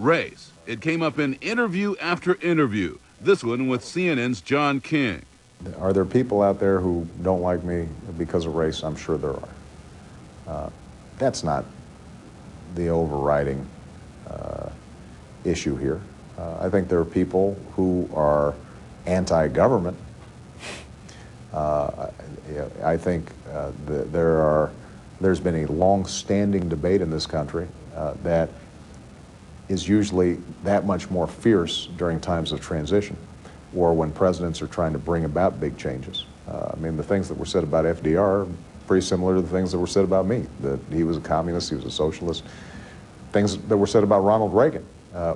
Race. It came up in interview after interview. This one with CNN's John King. Are there people out there who don't like me because of race? I'm sure there are. That's not the overriding issue here. I think there are people who are anti-government. I think there's been a long-standing debate in this country that is usually that much more fierce during times of transition or when presidents are trying to bring about big changes. I mean, the things that were said about FDR are pretty similar to the things that were said about me, that he was a communist, he was a socialist. Things that were said about Ronald Reagan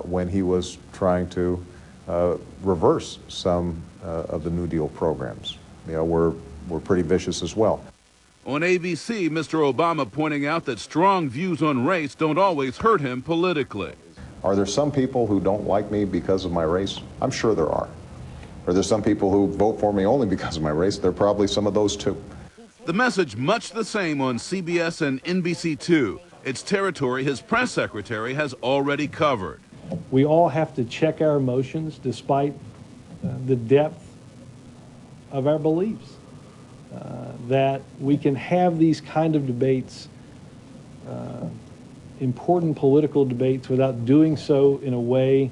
when he was trying to reverse some of the New Deal programs. You know, were pretty vicious as well. On ABC, Mr. Obama pointing out that strong views on race don't always hurt him politically. Are there some people who don't like me because of my race? I'm sure there are. Are there some people who vote for me only because of my race? There are probably some of those too. The message much the same on CBS and NBC2. It's territory his press secretary has already covered. We all have to check our emotions despite the depth of our beliefs. That we can have these kind of debates, important political debates, without doing so in a way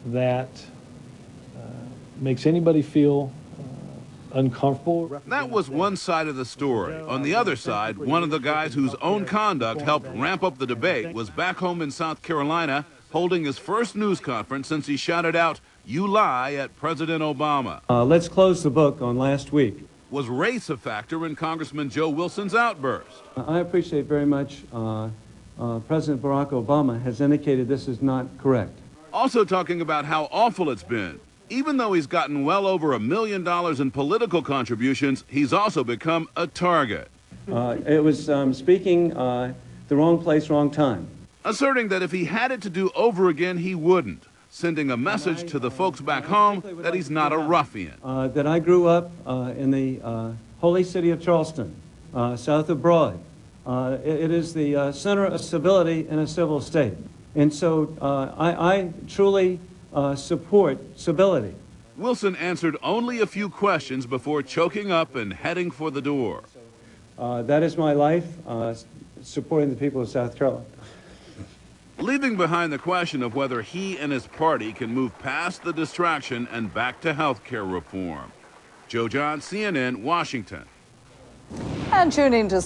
that makes anybody feel uncomfortable. That was one side of the story. On the other side, one of the guys whose own conduct helped ramp up the debate was back home in South Carolina holding his first news conference since he shouted out, "You lie," at President Obama. Let's close the book on last week. Was race a factor in Congressman Joe Wilson's outburst? I appreciate very much President Barack Obama has indicated this is not correct. Also talking about how awful it's been. Even though he's gotten well over $1 million in political contributions, he's also become a target. It was speaking the wrong place, wrong time. Asserting that if he had it to do over again, he wouldn't. Sending a message to the folks back home that he's not a ruffian. That I grew up in the holy city of Charleston, south of Broad. It is the center of civility in a civil state. And so I truly support civility. Wilson answered only a few questions before choking up and heading for the door. That is my life, supporting the people of South Carolina. Leaving behind the question of whether he and his party can move past the distraction and back to health care reform. Joe John, CNN, Washington. And tuning to